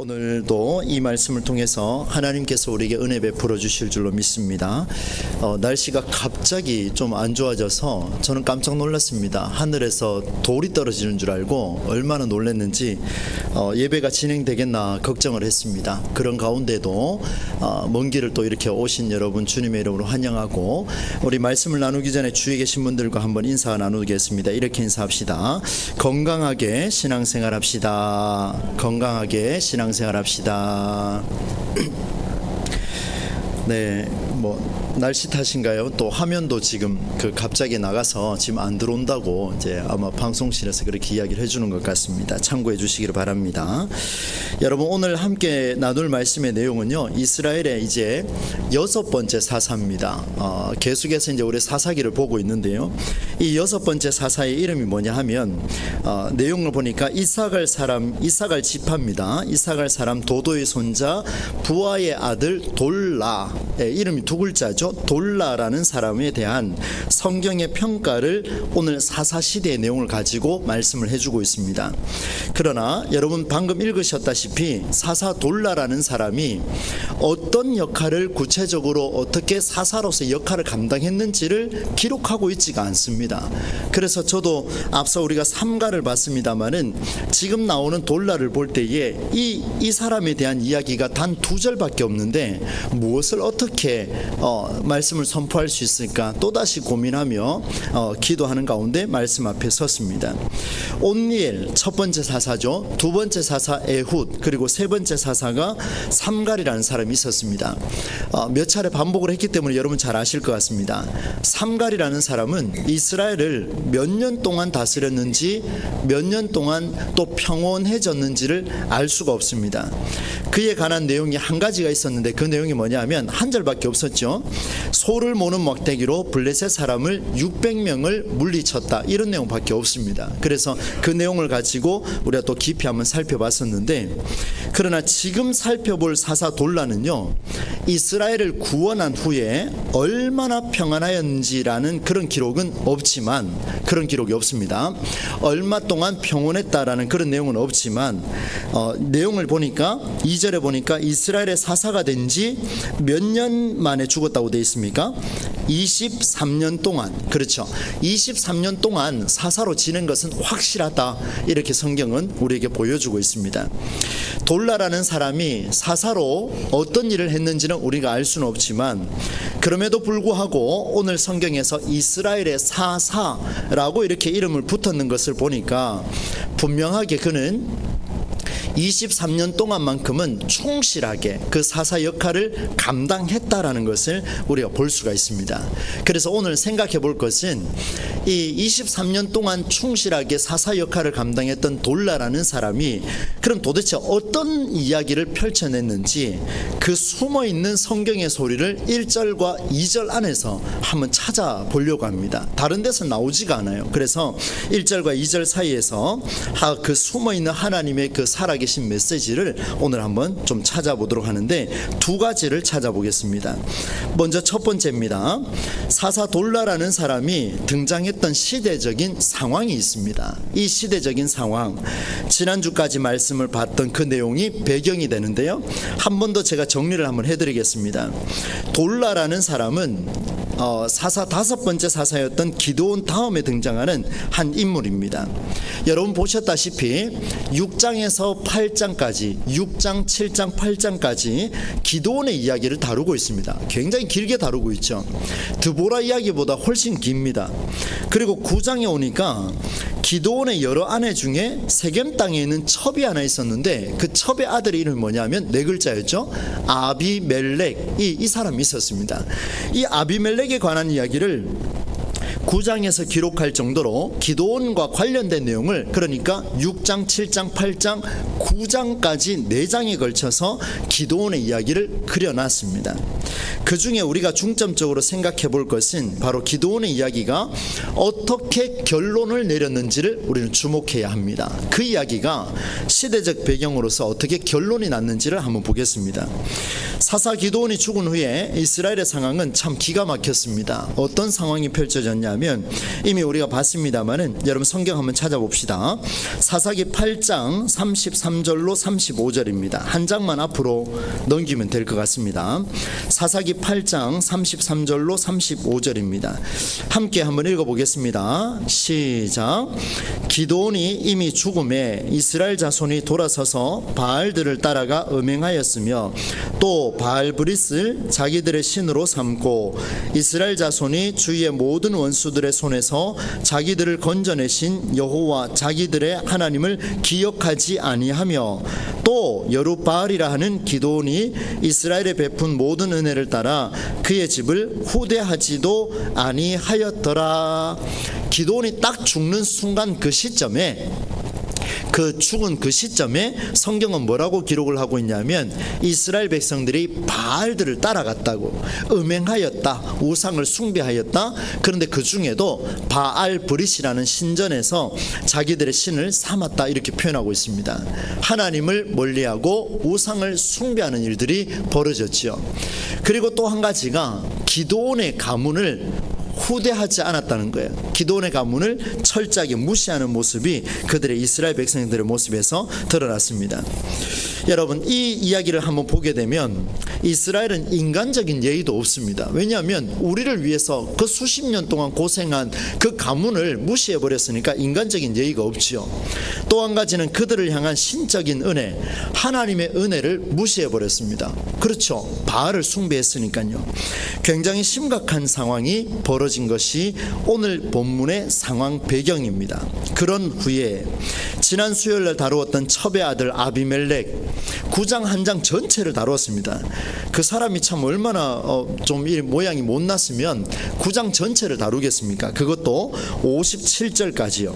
오늘도 이 말씀을 통해서 하나님께서 우리에게 은혜 베풀어 주실 줄로 믿습니다. 날씨가 갑자기 좀 안 좋아져서 저는 깜짝 놀랐습니다. 하늘에서 돌이 떨어지는 줄 알고 얼마나 놀랐는지 예배가 진행되겠나 걱정을 했습니다. 그런 가운데도 먼 길을 또 이렇게 오신 여러분 주님의 이름으로 환영하고, 우리 말씀을 나누기 전에 주위에 계신 분들과 한번 인사 나누겠습니다. 이렇게 인사합시다. 건강하게 신앙생활 합시다. 건강하게 신앙생활 합시다. 네, 날씨 탓인가요? 또 화면도 지금 갑자기 나가서 지금 안 들어온다고 이제 아마 방송실에서 그렇게 이야기를 해주는 것 같습니다. 참고해 주시기를 바랍니다. 여러분, 오늘 함께 나눌 말씀의 내용은요, 이스라엘의 이제 6번째 사사입니다. 계속해서 이제 우리 사사기를 보고 있는데요, 이 6번째 사사의 이름이 뭐냐 하면 내용을 보니까 이사갈 지파입니다. 이사갈 사람 도도의 손자 부하의 아들 돌라, 이름이 두 글자죠. 돌라라는 사람에 대한 성경의 평가를 오늘 사사시대의 내용을 가지고 말씀을 해주고 있습니다. 그러나 여러분 방금 읽으셨다시피 사사 돌라라는 사람이 어떤 역할을 구체적으로 어떻게 사사로서 역할을 감당했는지를 기록하고 있지가 않습니다. 그래서 저도 앞서 우리가 삼가를 봤습니다마는 지금 나오는 돌라를 볼 때에 이 사람에 대한 이야기가 단 2절밖에 없는데 무엇을 어떻게 말씀을 선포할 수 있을까 또다시 고민하며 기도하는 가운데 말씀 앞에 섰습니다. 온니엘 첫 번째 사사죠. 두 번째 사사 에훗, 그리고 세 번째 사사가 삼갈이라는 사람이 있었습니다. 몇 차례 반복을 했기 때문에 여러분 잘 아실 것 같습니다. 삼갈이라는 사람은 이스라엘을 몇 년 동안 다스렸는지, 몇 년 동안 또 평온해졌는지를 알 수가 없습니다. 그에 관한 내용이 한 가지가 있었는데 그 내용이 뭐냐면 한 절밖에 없었죠. 소를 모는 막대기로 블레셋 사람을 600명을 물리쳤다, 이런 내용밖에 없습니다. 그래서 그 내용을 가지고 우리가 또 깊이 한번 살펴봤었는데, 그러나 지금 살펴볼 사사 돌라는요, 이스라엘을 구원한 후에 얼마나 평안하였는지라는 그런 기록은 없지만, 그런 기록이 없습니다. 얼마 동안 평온했다라는 그런 내용은 없지만, 내용을 보니까 2절에 보니까 이스라엘의 사사가 된 지 몇 년 만에 죽었다고 되어 있습니까? 23년 동안. 그렇죠. 23년 동안 사사로 지낸 것은 확실하다, 이렇게 성경은 우리에게 보여주고 있습니다. 돌라라는 사람이 사사로 어떤 일을 했는지는 우리가 알 수는 없지만, 그럼에도 불구하고 오늘 성경에서 이스라엘의 사사라고 이렇게 이름을 붙었는 것을 보니까 분명하게 그는 23년 동안만큼은 충실하게 그 사사 역할을 감당했다라는 것을 우리가 볼 수가 있습니다. 그래서 오늘 생각해 볼 것은 이 23년 동안 충실하게 사사 역할을 감당했던 돌라라는 사람이 그럼 도대체 어떤 이야기를 펼쳐냈는지, 그 숨어있는 성경의 소리를 1절과 2절 안에서 한번 찾아보려고 합니다. 다른 데서 나오지가 않아요. 그래서 1절과 2절 사이에서 그 숨어있는 하나님의 그 살아계신 메시지를 오늘 한번 좀 찾아보도록 하는데, 두 가지를 찾아보겠습니다. 먼저 첫 번째입니다. 사사 돌라라는 사람이 등장했던 시대적인 상황이 있습니다. 이 시대적인 상황, 지난주까지 말씀을 봤던 그 내용이 배경이 되는데요, 한 번 더 제가 정리를 한번 해드리겠습니다. 돌라라는 사람은 사사 5번째 사사였던 기드온 다음에 등장하는 한 인물입니다. 여러분 보셨다시피 6장에서 8장까지, 6장, 7장, 8장까지 기드온의 이야기를 다루고 있습니다. 굉장히 길게 다루고 있죠. 드보라 이야기보다 훨씬 깁니다. 그리고 9장에 오니까 기드온의 여러 아내 중에 세겜 땅에 있는 첩이 하나 있었는데, 그 첩의 아들의 이름이 뭐냐면 4글자였죠. 아비멜렉, 이 사람이 있었습니다. 이 아비멜렉에 관한 이야기를 9장에서 기록할 정도로 기드온과 관련된 내용을, 그러니까 6장, 7장, 8장, 9장까지 4장에 걸쳐서 기드온의 이야기를 그려놨습니다. 그 중에 우리가 중점적으로 생각해 볼 것은 바로 기드온의 이야기가 어떻게 결론을 내렸는지를 우리는 주목해야 합니다. 그 이야기가 시대적 배경으로서 어떻게 결론이 났는지를 한번 보겠습니다. 사사 기드온이 죽은 후에 이스라엘의 상황은 참 기가 막혔습니다. 어떤 상황이 펼쳐졌냐 하냐면 이미 우리가 봤습니다만은 여러분 성경 한번 찾아봅시다. 사사기 8장 33절로 35절입니다. 한 장만 앞으로 넘기면 될 것 같습니다. 사사기 8장 33절로 35절입니다. 함께 한번 읽어보겠습니다. 시작. 기드온이 이미 죽음에 이스라엘 자손이 돌아서서 바알들을 따라가 음행하였으며 또 바알브릿을 자기들의 신으로 삼고 이스라엘 자손이 주위의 모든 원수들의 손에서 자기들을 건져내신 여호와 자기들의 하나님을 기억하지 아니하며 또 여룻바알이라 하는 기드온이 이스라엘에 베푼 모든 은혜를 따라 그의 집을 후대하지도 아니하였더라. 기드온이 딱 죽는 순간 그 시점에 그 죽은 그 시점에 성경은 뭐라고 기록을 하고 있냐면 이스라엘 백성들이 바알들을 따라갔다고, 음행하였다, 우상을 숭배하였다. 그런데 그 중에도 바알브릿이라는 신전에서 자기들의 신을 삼았다 이렇게 표현하고 있습니다. 하나님을 멀리하고 우상을 숭배하는 일들이 벌어졌지요. 그리고 또 한 가지가 기드온의 가문을 후대하지 않았다는 거예요. 기드온의 가문을 철저하게 무시하는 모습이 그들의 이스라엘 백성들의 모습에서 드러났습니다. 여러분, 이 이야기를 한번 보게 되면 이스라엘은 인간적인 예의도 없습니다. 왜냐하면 우리를 위해서 그 수십 년 동안 고생한 그 가문을 무시해버렸으니까 인간적인 예의가 없지요. 또 한 가지는 그들을 향한 신적인 은혜, 하나님의 은혜를 무시해버렸습니다. 그렇죠. 바알을 숭배했으니까요. 굉장히 심각한 상황이 벌어진 것이 오늘 본문의 상황 배경입니다. 그런 후에 지난 수요일날 다루었던 첩의 아들 아비멜렉 9장 한 장 전체를 다루었습니다. 그 사람이 참 얼마나 좀 모양이 못났으면 9장 전체를 다루겠습니까? 그것도 57절까지요.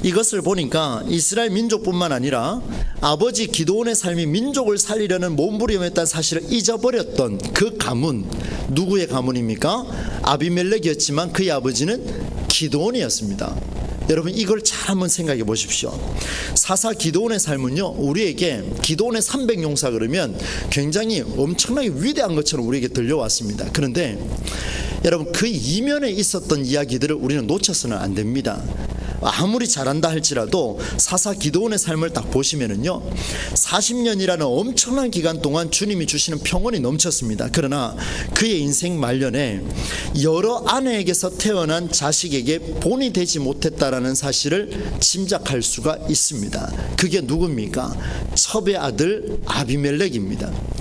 이것을 보니까 이스라엘 민족뿐만 아니라 아버지 기드온의 삶이 민족을 살리려는 몸부림했다는 사실을 잊어버렸던 그 가문, 누구의 가문입니까? 아비멜렉이었지만 그의 아버지는 기드온이었습니다. 여러분, 이걸 잘 한번 생각해 보십시오. 사사 기드온의 삶은요, 우리에게 기드온의 300용사 그러면 굉장히 엄청나게 위대한 것처럼 우리에게 들려왔습니다. 그런데 여러분, 그 이면에 있었던 이야기들을 우리는 놓쳐서는 안 됩니다. 아무리 잘한다 할지라도 사사 기드온의 삶을 딱 보시면은요, 40년이라는 엄청난 기간 동안 주님이 주시는 평온이 넘쳤습니다. 그러나 그의 인생 말년에 여러 아내에게서 태어난 자식에게 본이 되지 못했다라는 사실을 짐작할 수가 있습니다. 그게 누굽니까? 첩의 아들 아비멜렉입니다.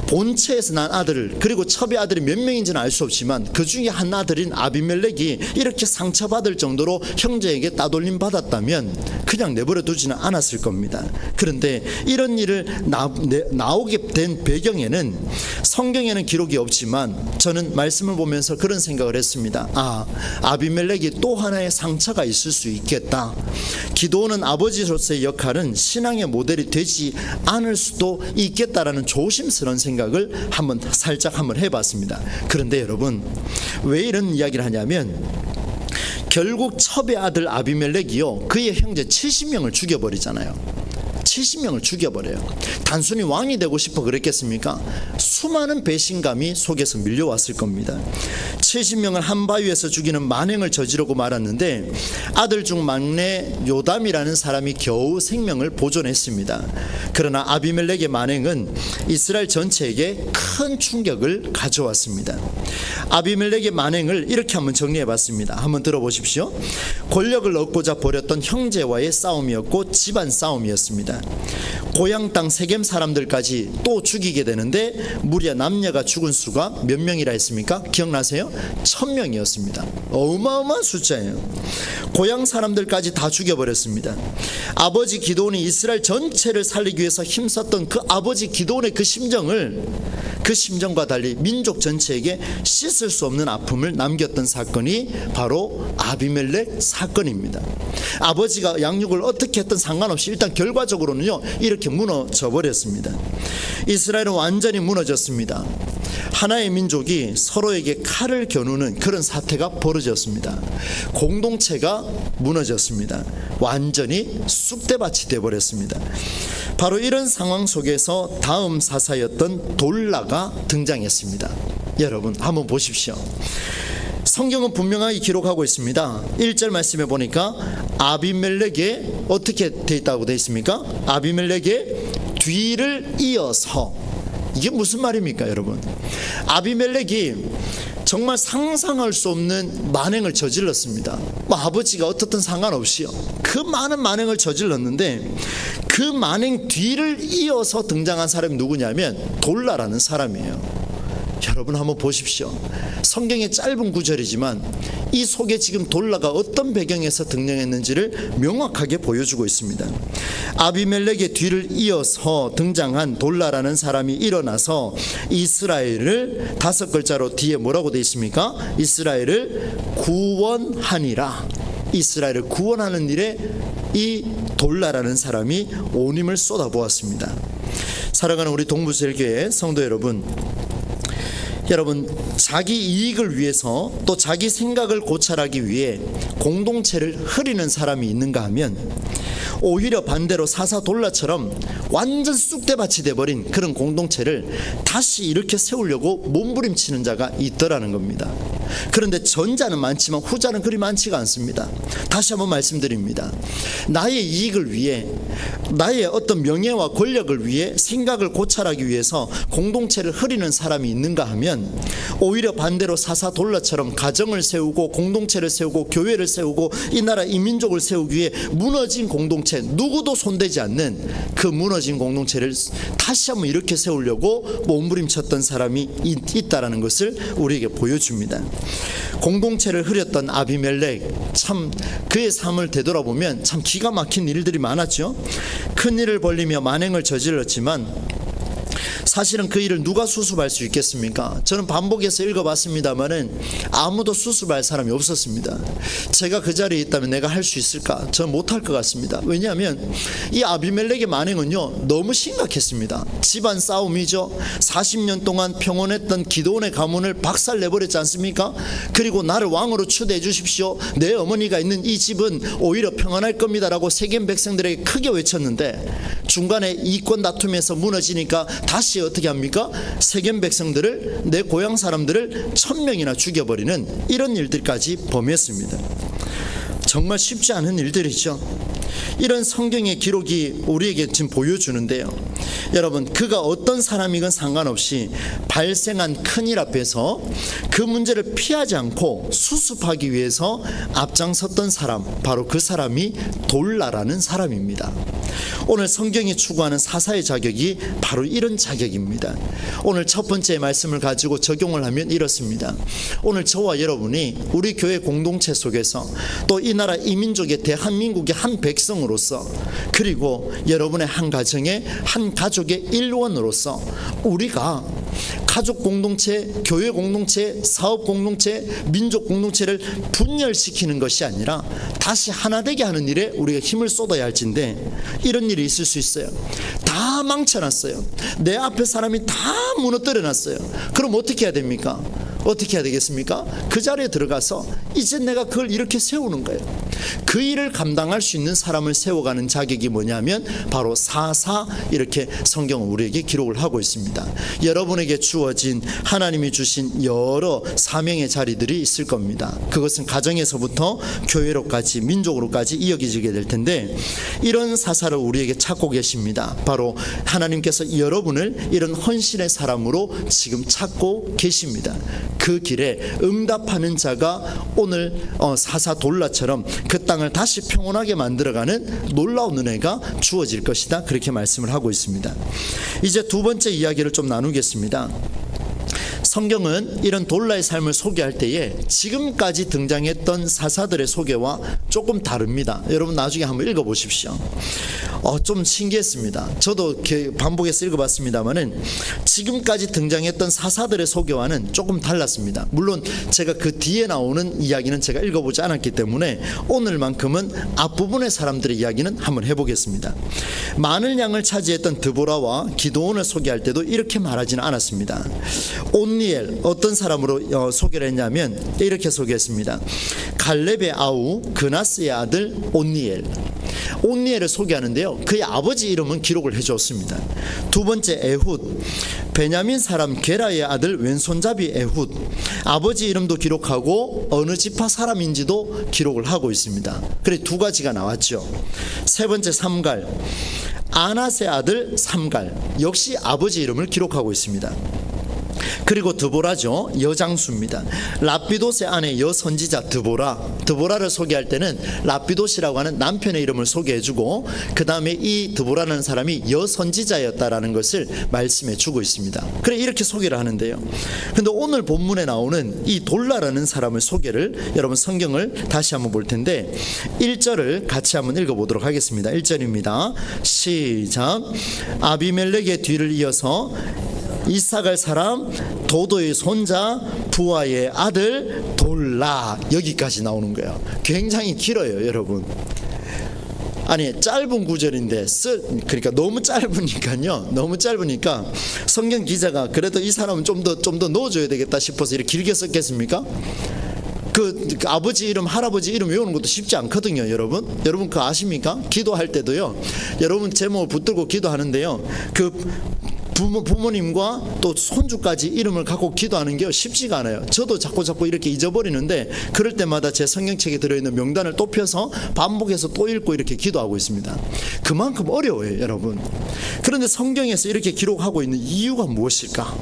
본체에서 난 아들을, 그리고 첩의 아들이 몇 명인지는 알 수 없지만 그 중에 한 아들인 아비멜렉이 이렇게 상처받을 정도로 형제에게 따돌림 받았다면 그냥 내버려 두지는 않았을 겁니다. 그런데 이런 일을 나오게 된 배경에는 성경에는 기록이 없지만 저는 말씀을 보면서 그런 생각을 했습니다. 아비멜렉이 또 하나의 상처가 있을 수 있겠다. 기드온은 아버지로서의 역할은 신앙의 모델이 되지 않을 수도 있겠다라는 조심스러운 생각을 살짝 해봤습니다. 그런데 여러분, 왜 이런 이야기를 하냐면 결국 첩의 아들 아비멜렉이요, 그의 형제 70명을 죽여버리잖아요. 70명을 죽여버려요. 단순히 왕이 되고 싶어 그랬겠습니까? 수많은 배신감이 속에서 밀려왔을 겁니다. 70명을 한 바위에서 죽이는 만행을 저지르고 말았는데 아들 중 막내 요담이라는 사람이 겨우 생명을 보존했습니다. 그러나 아비멜렉의 만행은 이스라엘 전체에게 큰 충격을 가져왔습니다. 아비멜렉의 만행을 이렇게 한번 정리해봤습니다. 한번 들어보십시오. 권력을 얻고자 벌였던 형제와의 싸움이었고 집안 싸움이었습니다. 고향 땅 세겜 사람들까지 또 죽이게 되는데 무려 남녀가 죽은 수가 몇 명이라 했습니까? 기억나세요? 1000명이었습니다. 어마어마한 숫자예요. 고향 사람들까지 다 죽여버렸습니다. 아버지 기드온이 이스라엘 전체를 살리기 위해서 힘썼던 그 아버지 기드온의 그 심정과 달리 민족 전체에게 씻을 수 없는 아픔을 남겼던 사건이 바로 아비멜렉 사건입니다. 아버지가 양육을 어떻게 했든 상관없이 일단 결과적으로는요, 이렇게 무너져 버렸습니다. 이스라엘은 완전히 무너졌습니다. 하나의 민족이 서로에게 칼을 겨누는 그런 사태가 벌어졌습니다. 공동체가 무너졌습니다. 완전히 쑥대밭이 되어버렸습니다. 바로 이런 상황 속에서 다음 사사였던 돌라가 등장했습니다. 여러분, 한번 보십시오. 성경은 분명하게 기록하고 있습니다. 1절 말씀에 보니까 아비멜렉에 어떻게 돼 있다고 돼 있습니까? 아비멜렉의 뒤를 이어서. 이게 무슨 말입니까, 여러분? 아비멜렉이 정말 상상할 수 없는 만행을 저질렀습니다. 아버지가 어떻든 상관없이요, 그 많은 만행을 저질렀는데 그 만행 뒤를 이어서 등장한 사람이 누구냐면 돌라라는 사람이에요. 여러분 한번 보십시오. 성경의 짧은 구절이지만 이 속에 지금 돌라가 어떤 배경에서 등장했는지를 명확하게 보여주고 있습니다. 아비멜렉의 뒤를 이어서 등장한 돌라라는 사람이 일어나서 이스라엘을, 5글자로 뒤에 뭐라고 되어 있습니까? 이스라엘을 구원하니라. 이스라엘을 구원하는 일에 이 돌라라는 사람이 온 힘을 쏟아부었습니다. 사랑하는 우리 동부제일교회 성도 여러분, 자기 이익을 위해서 또 자기 생각을 고찰하기 위해 공동체를 흐리는 사람이 있는가 하면 오히려 반대로 사사돌라처럼 완전 쑥대밭이 돼버린 그런 공동체를 다시 이렇게 세우려고 몸부림치는 자가 있더라는 겁니다. 그런데 전자는 많지만 후자는 그리 많지가 않습니다. 다시 한번 말씀드립니다. 나의 이익을 위해, 나의 어떤 명예와 권력을 위해 생각을 고찰하기 위해서 공동체를 흐리는 사람이 있는가 하면 오히려 반대로 사사돌라처럼 가정을 세우고 공동체를 세우고 교회를 세우고 이 나라 이 민족을 세우기 위해 무너진 공동체, 누구도 손대지 않는 그 무너진 공동체를 다시 한번 이렇게 세우려고 몸부림쳤던 사람이 있다라는 것을 우리에게 보여줍니다. 공동체를 흐렸던 아비멜렉, 참 그의 삶을 되돌아보면 참 기가 막힌 일들이 많았죠. 큰 일을 벌리며 만행을 저질렀지만 사실은 그 일을 누가 수습할 수 있겠습니까? 저는 반복해서 읽어봤습니다마는 아무도 수습할 사람이 없었습니다. 제가 그 자리에 있다면 내가 할 수 있을까? 저는 못할 것 같습니다. 왜냐하면 이 아비멜렉의 만행은요, 너무 심각했습니다. 집안 싸움이죠. 40년 동안 평온했던 기드온의 가문을 박살내버렸지 않습니까? 그리고 나를 왕으로 추대해 주십시오. 내 어머니가 있는 이 집은 오히려 평안할 겁니다라고 세겜 백성들에게 크게 외쳤는데 중간에 이권 다툼에서 무너지니까 다시 어떻게 합니까? 세겜 백성들을, 내 고향 사람들을 1000명이나 죽여버리는 이런 일들까지 범했습니다. 정말 쉽지 않은 일들이죠. 이런 성경의 기록이 우리에게 지금 보여주는데요, 여러분, 그가 어떤 사람이건 상관없이 발생한 큰일 앞에서 그 문제를 피하지 않고 수습하기 위해서 앞장섰던 사람, 바로 그 사람이 돌라라는 사람입니다. 오늘 성경이 추구하는 사사의 자격이 바로 이런 자격입니다. 오늘 첫 번째 말씀을 가지고 적용을 하면 이렇습니다. 오늘 저와 여러분이 우리 교회 공동체 속에서 또 이 나라 이 민족의 대한민국의 한 백성으로서, 그리고 여러분의 한 가정의 한 가족의 일원으로서 우리가 가족 공동체, 교회 공동체, 사업 공동체, 민족 공동체를 분열시키는 것이 아니라 다시 하나 되게 하는 일에 우리가 힘을 쏟아야 할진데, 이런 일이 있을 수 있어요. 다 망쳐놨어요. 내 앞에 사람이 다 무너뜨려놨어요. 그럼 어떻게 해야 됩니까? 어떻게 해야 되겠습니까? 그 자리에 들어가서 이제 내가 그걸 이렇게 세우는 거예요. 그 일을 감당할 수 있는 사람을 세워가는 자격이 뭐냐면 바로 사사, 이렇게 성경은 우리에게 기록을 하고 있습니다. 여러분에게 주어진, 하나님이 주신 여러 사명의 자리들이 있을 겁니다. 그것은 가정에서부터 교회로까지, 민족으로까지 이어지게 될 텐데, 이런 사사를 우리에게 찾고 계십니다. 바로 하나님께서 여러분을 이런 헌신의 사람으로 지금 찾고 계십니다. 그 길에 응답하는 자가 오늘 사사 돌라처럼 그 땅을 다시 평온하게 만들어가는 놀라운 은혜가 주어질 것이다, 그렇게 말씀을 하고 있습니다. 이제 두 번째 이야기를 좀 나누겠습니다. 성경은 이런 돌라의 삶을 소개할 때에 지금까지 등장했던 사사들의 소개와 조금 다릅니다. 여러분 나중에 한번 읽어보십시오. 좀 신기했습니다. 저도 반복해서 읽어봤습니다만은 지금까지 등장했던 사사들의 소개와는 조금 달랐습니다. 물론 제가 그 뒤에 나오는 이야기는 제가 읽어보지 않았기 때문에 오늘만큼은 앞부분의 사람들의 이야기는 한번 해보겠습니다. 많은 양을 차지했던 드보라와 기드온을 소개할 때도 이렇게 말하지는 않았습니다. 온 온니엘 어떤 사람으로 소개를 했냐면 이렇게 소개했습니다. 갈렙의 아우 그나스의 아들 온니엘. 온니엘을 소개하는데요, 그의 아버지 이름은 기록을 해줬습니다. 두 번째 에훗, 베냐민 사람 게라의 아들 왼손잡이 에훗. 아버지 이름도 기록하고 어느 지파 사람인지도 기록을 하고 있습니다. 그래 두 가지가 나왔죠. 세 번째 삼갈, 아낫의 아들 삼갈, 역시 아버지 이름을 기록하고 있습니다. 그리고 드보라죠. 여장수입니다. 랍비돗의 아내 여선지자 드보라를 소개할 때는 랍비돗이라고 하는 남편의 이름을 소개해주고 그 다음에 이 드보라라는 사람이 여선지자였다라는 것을 말씀해주고 있습니다. 그래 이렇게 소개를 하는데요, 근데 오늘 본문에 나오는 이 돌라라는 사람을 소개를, 여러분 성경을 다시 한번 볼 텐데 1절을 같이 한번 읽어보도록 하겠습니다. 1절입니다. 시작. 아비멜렉의 뒤를 이어서 이사갈 사람 도도의 손자 부하의 아들 돌라, 여기까지 나오는 거예요. 굉장히 길어요, 여러분. 아니 짧은 구절인데 그러니까 너무 짧으니까 성경 기자가 그래도 이 사람은 좀 더 넣어줘야 되겠다 싶어서 이렇게 길게 썼겠습니까? 그 아버지 이름, 할아버지 이름 외우는 것도 쉽지 않거든요, 여러분. 여러분 그거 아십니까? 기도할 때도요, 여러분 제목을 붙들고 기도하는데요, 그 부모님과 또 손주까지 이름을 갖고 기도하는 게 쉽지가 않아요. 저도 자꾸 이렇게 잊어버리는데 그럴 때마다 제 성경책에 들어있는 명단을 또 펴서 반복해서 또 읽고 이렇게 기도하고 있습니다. 그만큼 어려워요, 여러분. 그런데 성경에서 이렇게 기록하고 있는 이유가 무엇일까?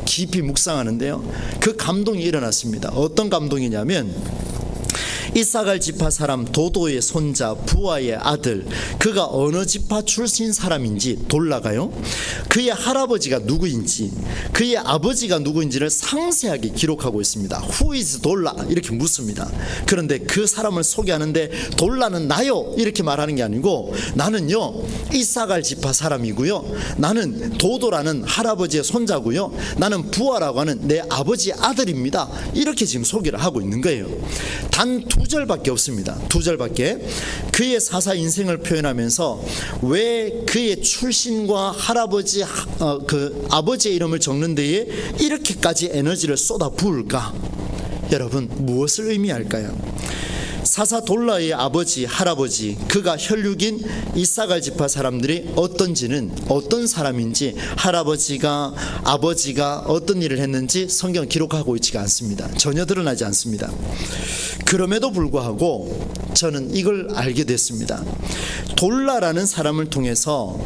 깊이 묵상하는데요, 그 감동이 일어났습니다. 어떤 감동이냐면 이사갈 지파 사람 도도의 손자 부하의 아들, 그가 어느 지파 출신 사람인지 돌라가요, 그의 할아버지가 누구인지 그의 아버지가 누구인지를 상세하게 기록하고 있습니다. Who is 돌라? 이렇게 묻습니다. 그런데 그 사람을 소개하는데 돌라는 나요 이렇게 말하는 게 아니고, 나는요 이사갈 지파 사람이고요, 나는 도도라는 할아버지의 손자고요, 나는 부하라고 하는 내 아버지의 아들입니다, 이렇게 지금 소개를 하고 있는 거예요. 단 2절밖에 없습니다. 2절밖에. 그의 사사 인생을 표현하면서 왜 그의 출신과 할아버지 그 아버지의 이름을 적는 데에 이렇게까지 에너지를 쏟아 부을까? 여러분 무엇을 의미할까요? 사사 돌라의 아버지, 할아버지, 그가 혈육인 이사갈 지파 사람들이 어떤지는, 어떤 사람인지, 할아버지가, 아버지가 어떤 일을 했는지 성경 기록하고 있지가 않습니다. 전혀 드러나지 않습니다. 그럼에도 불구하고 저는 이걸 알게 됐습니다. 돌라라는 사람을 통해서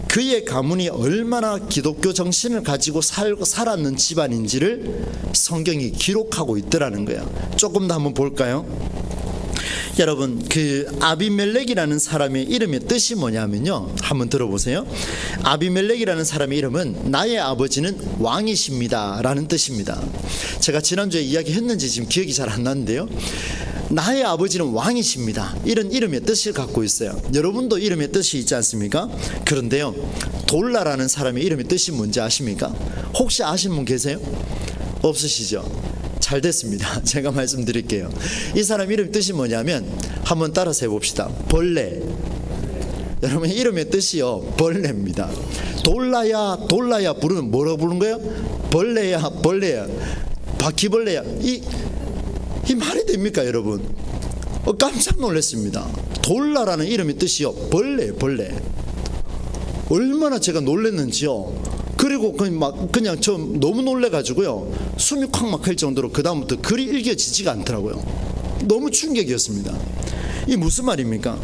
그의 가문이 얼마나 기독교 정신을 가지고 살았는 집안인지를 성경이 기록하고 있더라는 거예요. 조금 더 한번 볼까요? 여러분 그 아비멜렉이라는 사람의 이름의 뜻이 뭐냐면요, 한번 들어보세요. 아비멜렉이라는 사람의 이름은 나의 아버지는 왕이십니다 라는 뜻입니다. 제가 지난주에 이야기했는지 지금 기억이 잘 안 나는데요, 나의 아버지는 왕이십니다, 이런 이름의 뜻을 갖고 있어요. 여러분도 이름의 뜻이 있지 않습니까? 그런데요, 돌라라는 사람의 이름의 뜻이 뭔지 아십니까? 혹시 아시는 분 계세요? 없으시죠? 잘 됐습니다. 제가 말씀드릴게요. 이 사람 이름 뜻이 뭐냐면 한번 따라서 해봅시다. 벌레. 여러분 이름의 뜻이요 벌레입니다. 돌라야 부르면 뭐라고 부르는 거예요? 벌레야 바퀴벌레야. 이 말이 됩니까 여러분? 깜짝 놀랐습니다. 돌라라는 이름의 뜻이요 벌레. 얼마나 제가 놀랐는지요. 그리고 그냥 저 너무 놀래가지고요, 숨이 콱 막힐 정도로 그 다음부터 글이 읽혀지지가 않더라고요. 너무 충격이었습니다. 이 무슨 말입니까?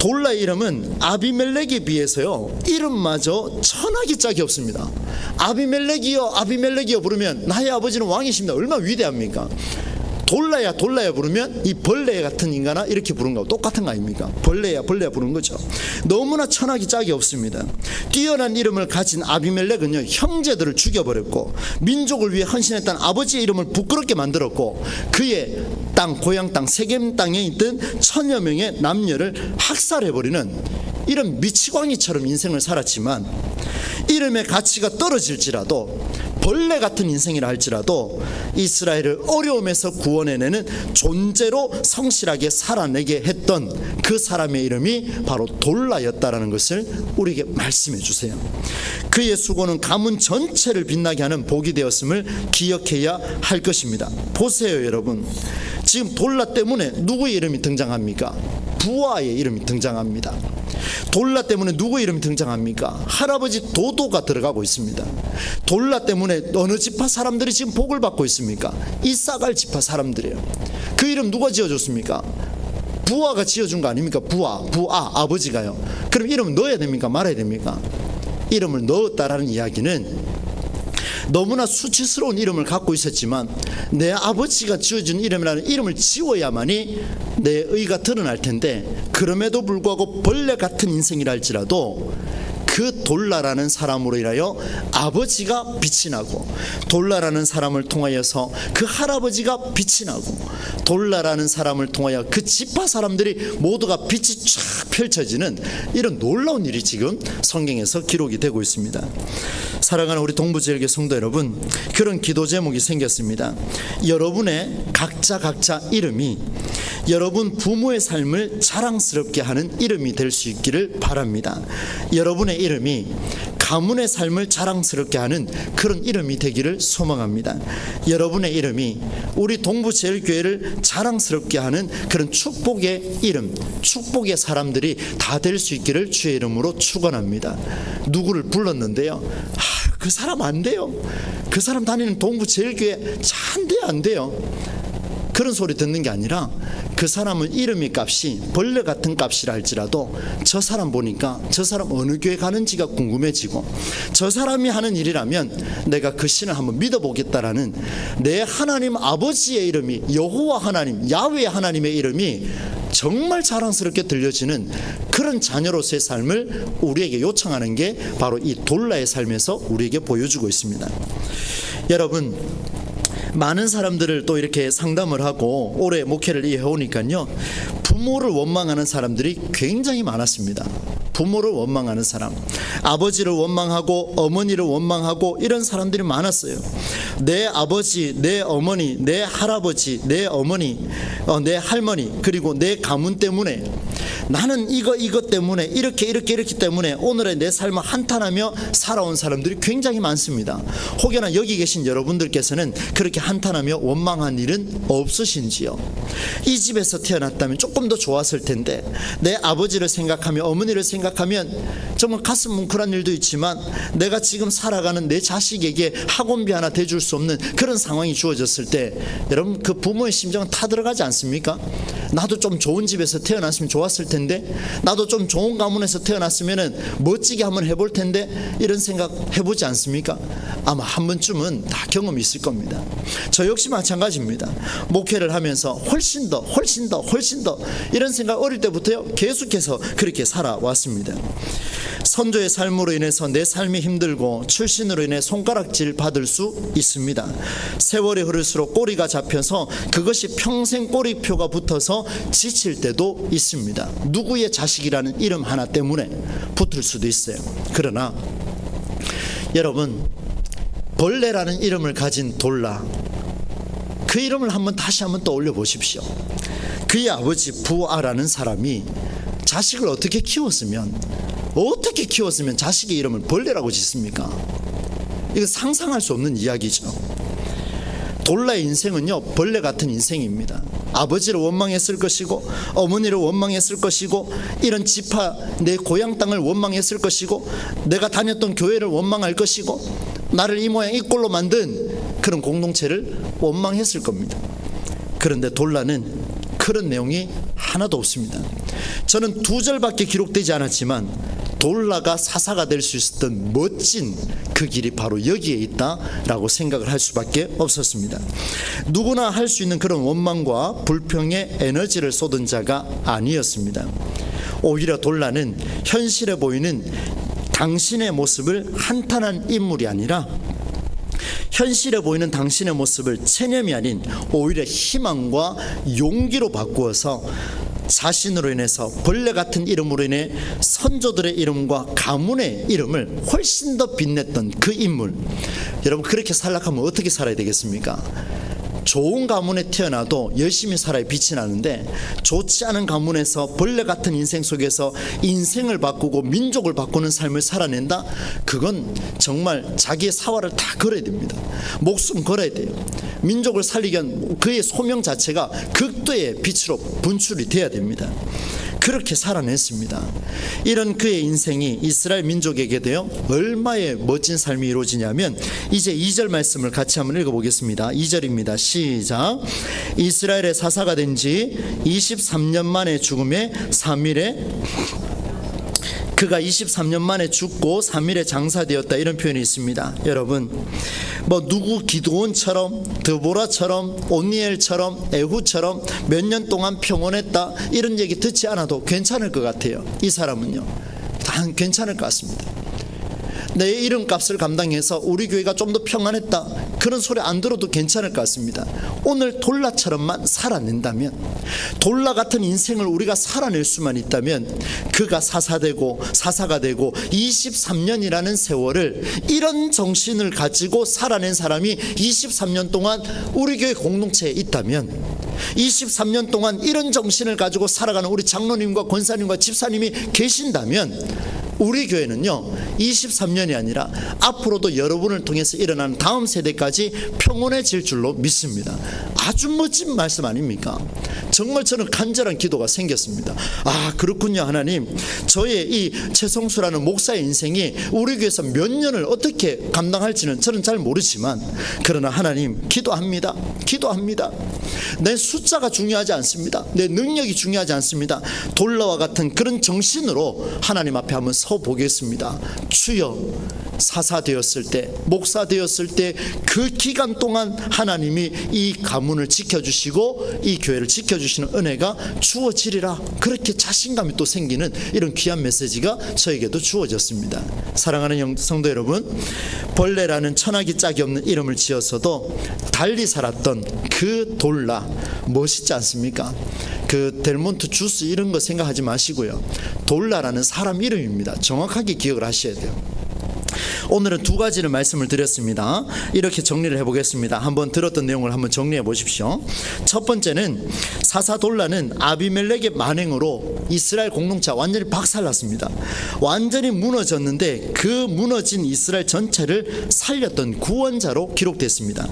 돌라의 이름은 아비멜렉에 비해서요 이름마저 천하기 짝이 없습니다. 아비멜렉이요 부르면 나의 아버지는 왕이십니다, 얼마나 위대합니까? 돌라야 부르면 이 벌레 같은 인간아 이렇게 부르는 거하고 똑같은 거 아닙니까? 벌레야 부르는 거죠. 너무나 천하기 짝이 없습니다. 뛰어난 이름을 가진 아비멜렉은요 형제들을 죽여버렸고, 민족을 위해 헌신했던 아버지의 이름을 부끄럽게 만들었고, 그의 땅, 고향 땅, 세겜 땅에 있던 1000여 명의 남녀를 학살해버리는 이런 미치광이처럼 인생을 살았지만, 이름의 가치가 떨어질지라도 벌레 같은 인생이라 할지라도 이스라엘을 어려움에서 구원해내는 존재로 성실하게 살아내게 했던 그 사람의 이름이 바로 돌라였다라는 것을 우리에게 말씀해 주세요. 그의 수고는 가문 전체를 빛나게 하는 복이 되었음을 기억해야 할 것입니다. 보세요 여러분, 지금 돌라 때문에 누구의 이름이 등장합니까? 부하의 이름이 등장합니다. 돌라 때문에 누구의 이름이 등장합니까? 할아버지 도도가 들어가고 있습니다. 돌라 때문에 어느 지파 사람들이 지금 복을 받고 있습니까? 이사갈 지파 사람들이에요. 그 이름 누가 지어줬습니까? 부하가 지어준 거 아닙니까? 부하 아버지가요. 그럼 이름을 넣어야 됩니까? 말아야 됩니까? 이름을 넣었다라는 이야기는 너무나 수치스러운 이름을 갖고 있었지만 내 아버지가 지어준 이름이라는 이름을 지워야만이 내 의가 드러날 텐데, 그럼에도 불구하고 벌레 같은 인생이라 할지라도 그 돌라라는 사람으로 인하여 아버지가 빛이 나고, 돌라라는 사람을 통하여서 그 할아버지가 빛이 나고, 돌라라는 사람을 통하여 그 지파 사람들이 모두가 빛이 쫙 펼쳐지는 이런 놀라운 일이 지금 성경에서 기록이 되고 있습니다. 사랑하는 우리 동부제일교 성도 여러분, 그런 기도 제목이 생겼습니다. 여러분의 각자 이름이 여러분 부모의 삶을 자랑스럽게 하는 이름이 될 수 있기를 바랍니다. 여러분의 이름이 가문의 삶을 자랑스럽게 하는 그런 이름이 되기를 소망합니다. 여러분의 이름이 우리 동부제일교회를 자랑스럽게 하는 그런 축복의 이름, 축복의 사람들이 다 될 수 있기를 주의 이름으로 축원합니다. 누구를 불렀는데요, 그 사람 안 돼요. 그 사람 다니는 동부제일교회 안 돼요. 그런 소리 듣는 게 아니라 그 사람은 이름이 값이 벌레 같은 값이라 할지라도 저 사람 보니까 저 사람 어느 교회 가는지가 궁금해지고, 저 사람이 하는 일이라면 내가 그 신을 한번 믿어보겠다라는 내 하나님 아버지의 이름이, 여호와 하나님, 야훼 하나님의 이름이 정말 자랑스럽게 들려지는 그런 자녀로서의 삶을 우리에게 요청하는 게 바로 이 돌라의 삶에서 우리에게 보여주고 있습니다. 여러분, 많은 사람들을 또 이렇게 상담을 하고 오래 목회를 해오니까요, 부모를 원망하는 사람들이 굉장히 많았습니다. 부모를 원망하는 사람, 아버지를 원망하고 어머니를 원망하고 이런 사람들이 많았어요. 내 아버지, 내 어머니, 내 할아버지, 내 어머니, 내 할머니, 그리고 내 가문 때문에 나는 이것 때문에 이렇게 때문에 오늘의 내 삶을 한탄하며 살아온 사람들이 굉장히 많습니다. 혹여나 여기 계신 여러분들께서는 그렇게 한탄하며 원망한 일은 없으신지요? 이 집에서 태어났다면 조금 더 좋았을 텐데, 내 아버지를 생각하며 어머니를 생각하면 정말 가슴 뭉클한 일도 있지만 내가 지금 살아가는 내 자식에게 학원비 하나 대줄 수 없는 그런 상황이 주어졌을 때 여러분, 그 부모의 심정은 타들어가지 않습니까? 나도 좀 좋은 집에서 태어났으면 좋았을 텐데, 나도 좀 좋은 가문에서 태어났으면 멋지게 한번 해볼 텐데, 이런 생각 해보지 않습니까? 아마 한 번쯤은 다 경험이 있을 겁니다. 저 역시 마찬가지입니다. 목회를 하면서 훨씬 더 이런 생각 어릴 때부터요 계속해서 그렇게 살아왔습니다. 선조의 삶으로 인해서 내 삶이 힘들고 출신으로 인해 손가락질 받을 수 있습니다. 세월이 흐를수록 꼬리가 잡혀서 그것이 평생 꼬리표가 붙어서 지칠 때도 있습니다. 누구의 자식이라는 이름 하나 때문에 붙을 수도 있어요. 그러나 여러분, 벌레라는 이름을 가진 돌라, 그 이름을 다시 한번 떠올려 보십시오. 그의 아버지 부하라는 사람이 자식을 어떻게 키웠으면 자식의 이름을 벌레라고 짓습니까? 이거 상상할 수 없는 이야기죠. 돌라의 인생은요 벌레 같은 인생입니다. 아버지를 원망했을 것이고, 어머니를 원망했을 것이고, 이런 지파 내 고향 땅을 원망했을 것이고, 내가 다녔던 교회를 원망할 것이고, 나를 이 모양 이 꼴로 만든 그런 공동체를 원망했을 겁니다. 그런데 돌라는 그런 내용이 하나도 없습니다. 저는 2절밖에 기록되지 않았지만 돌라가 사사가 될 수 있었던 멋진 그 길이 바로 여기에 있다라고 생각을 할 수밖에 없었습니다. 누구나 할 수 있는 그런 원망과 불평에 에너지를 쏟은 자가 아니었습니다. 오히려 돌라는 현실에 보이는 당신의 모습을 한탄한 인물이 아니라, 현실에 보이는 당신의 모습을 체념이 아닌 오히려 희망과 용기로 바꾸어서 자신으로 인해서 벌레 같은 이름으로 인해 선조들의 이름과 가문의 이름을 훨씬 더 빛냈던 그 인물, 여러분 그렇게 살락하면 어떻게 살아야 되겠습니까? 좋은 가문에 태어나도 열심히 살아야 빛이 나는데, 좋지 않은 가문에서 벌레 같은 인생 속에서 인생을 바꾸고 민족을 바꾸는 삶을 살아낸다? 그건 정말 자기의 사활을 다 걸어야 됩니다. 목숨 걸어야 돼요. 민족을 살리기 위한 그의 소명 자체가 극도의 빛으로 분출이 돼야 됩니다. 그렇게 살아냈습니다. 이런 그의 인생이 이스라엘 민족에게도요 얼마의 멋진 삶이 이루어지냐면, 이제 2절 말씀을 같이 한번 읽어보겠습니다. 2절입니다. 시작. 이스라엘의 사사가 된 지 23년 만에 죽음에 3일에 그가 23년 만에 죽고 3일에 장사되었다, 이런 표현이 있습니다. 여러분, 뭐 누구 기드온처럼, 드보라처럼, 온니엘처럼, 에후처럼 몇 년 동안 평온했다, 이런 얘기 듣지 않아도 괜찮을 것 같아요. 이 사람은요 다 괜찮을 것 같습니다. 내 이름값을 감당해서 우리 교회가 좀 더 평안했다, 그런 소리 안 들어도 괜찮을 것 같습니다. 오늘 돌라처럼만 살아낸다면, 돌라 같은 인생을 우리가 살아낼 수만 있다면, 그가 사사가 되고 23년이라는 세월을 이런 정신을 가지고 살아낸 사람이 23년 동안 우리 교회 공동체에 있다면, 23년 동안 이런 정신을 가지고 살아가는 우리 장로님과 권사님과 집사님이 계신다면, 우리 교회는요 23년이 아니라 앞으로도 여러분을 통해서 일어나는 다음 세대까지 평온해질 줄로 믿습니다. 아주 멋진 말씀 아닙니까? 정말 저는 간절한 기도가 생겼습니다. 아, 그렇군요. 하나님, 저의 이 최성수라는 목사의 인생이 우리 교회에서 몇 년을 어떻게 감당할지는 저는 잘 모르지만, 그러나 하나님 기도합니다. 내 숫자가 중요하지 않습니다. 내 능력이 중요하지 않습니다. 돌라와 같은 그런 정신으로 하나님 앞에 한번 서 보겠습니다. 주여, 사사 되었을 때, 목사 되었을 때 그 기간 동안 하나님이 이 가문을 지켜주시고 이 교회를 지켜주시는 은혜가 주어지리라, 그렇게 자신감이 또 생기는 이런 귀한 메시지가 저에게도 주어졌습니다. 사랑하는 성도 여러분, 벌레라는 천하기 짝이 없는 이름을 지어서도 달리 살았던 그 돌라, 멋있지 않습니까? 그 델몬트 주스 이런 거 생각하지 마시고요, 돌라라는 사람 이름입니다. 정확하게 기억을 하셔야 돼요. 오늘은 두 가지를 말씀을 드렸습니다. 이렇게 정리를 해보겠습니다. 한번 들었던 내용을 한번 정리해 보십시오. 첫 번째는 사사 돌라는 아비멜렉의 만행으로 이스라엘 공동체가 완전히 박살났습니다. 완전히 무너졌는데 그 무너진 이스라엘 전체를 살렸던 구원자로 기록됐습니다.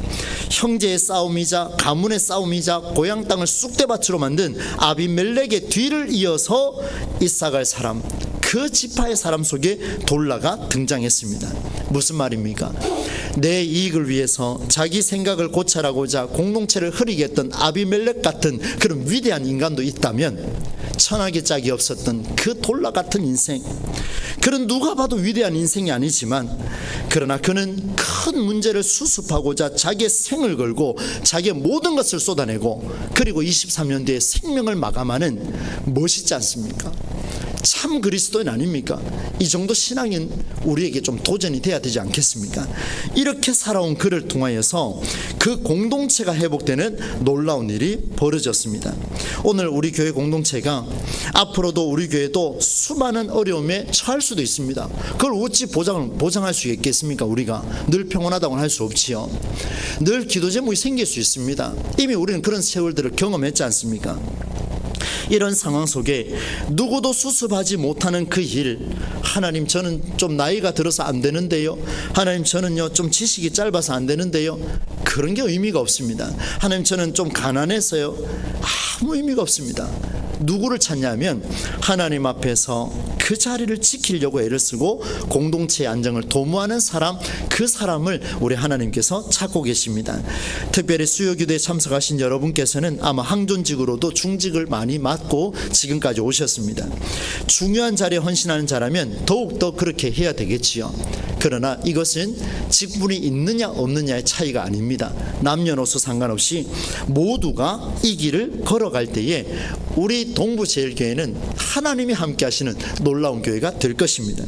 형제의 싸움이자 가문의 싸움이자 고향 땅을 쑥대밭으로 만든 아비멜렉의 뒤를 이어서 이사갈 사람, 그 지파의 사람 속에 돌라가 등장했습니다. 무슨 말입니까? 내 이익을 위해서 자기 생각을 고찰하고자 공동체를 흐리게 했던 아비멜렉 같은 그런 위대한 인간도 있다면, 천하의 짝이 없었던 그 돌라 같은 인생, 그런 누가 봐도 위대한 인생이 아니지만, 그러나 그는 큰 문제를 수습하고자 자기의 생을 걸고 자기의 모든 것을 쏟아내고, 그리고 23년 뒤에 생명을 마감하는, 멋있지 않습니까? 참 그리스도인 아닙니까? 이 정도 신앙인 우리에게 좀 도전이 돼야 되지 않겠습니까? 이렇게 살아온 그를 통하여서 그 공동체가 회복되는 놀라운 일이 벌어졌습니다. 오늘 우리 교회 공동체가 앞으로도 우리 교회도 수많은 어려움에 처할 수도 있습니다. 그걸 어찌 보장할 수 있겠습니까? 우리가 늘 평온하다고는 할 수 없지요. 늘 기도 제목이 생길 수 있습니다. 이미 우리는 그런 세월들을 경험했지 않습니까? 이런 상황 속에 누구도 수습하지 못하는 그 일, 하나님 저는 좀 나이가 들어서 안 되는데요, 하나님 저는요 좀 지식이 짧아서 안 되는데요, 그런 게 의미가 없습니다. 하나님 저는 좀 가난해서요, 아무 의미가 없습니다. 누구를 찾냐면 하나님 앞에서 그 자리를 지키려고 애를 쓰고 공동체의 안정을 도모하는 사람, 그 사람을 우리 하나님께서 찾고 계십니다. 특별히 수요기도에 참석하신 여러분께서는 아마 항존직으로도 중직을 많이 맡고 지금까지 오셨습니다. 중요한 자리에 헌신하는 자라면 더욱더 그렇게 해야 되겠지요. 그러나 이것은 직분이 있느냐 없느냐의 차이가 아닙니다. 남녀노소 상관없이 모두가 이 길을 걸어갈 때에 우리 동부제일교회는 하나님이 함께 하시는 놀라운 교회가 될 것입니다.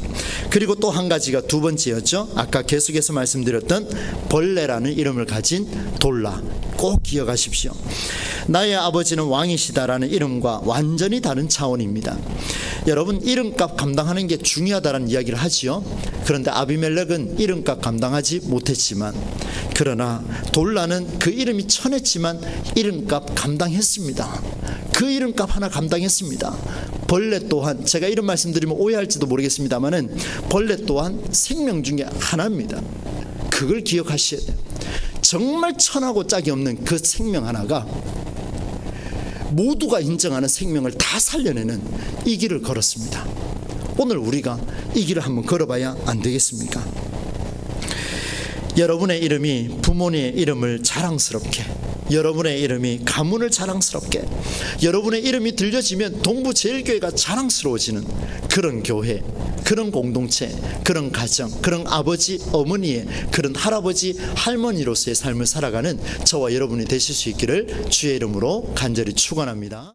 그리고 또 한 가지가 두 번째였죠. 아까 계속해서 말씀드렸던 벌레라는 이름을 가진 돌라, 꼭 기억하십시오. 나의 아버지는 왕이시다라는 이름과 완전히 다른 차원입니다. 여러분, 이름값 감당하는 게 중요하다는 이야기를 하지요. 그런데 아비멜렉은 이름값 감당하지 못했지만, 그러나 돌라는 그 이름이 천했지만 이름값 감당했습니다. 그 이름값 하나 감당했습니다. 벌레 또한, 제가 이런 말씀드리면 오해할지도 모르겠습니다만은 벌레 또한 생명 중에 하나입니다. 그걸 기억하셔야 돼요. 정말 천하고 짝이 없는 그 생명 하나가 모두가 인정하는 생명을 다 살려내는 이 길을 걸었습니다. 오늘 우리가 이 길을 한번 걸어봐야 안 되겠습니까? 여러분의 이름이 부모님의 이름을 자랑스럽게, 여러분의 이름이 가문을 자랑스럽게, 여러분의 이름이 들려지면 동부제일교회가 자랑스러워지는 그런 교회, 그런 공동체, 그런 가정, 그런 아버지, 어머니의, 그런 할아버지, 할머니로서의 삶을 살아가는 저와 여러분이 되실 수 있기를 주의 이름으로 간절히 축원합니다.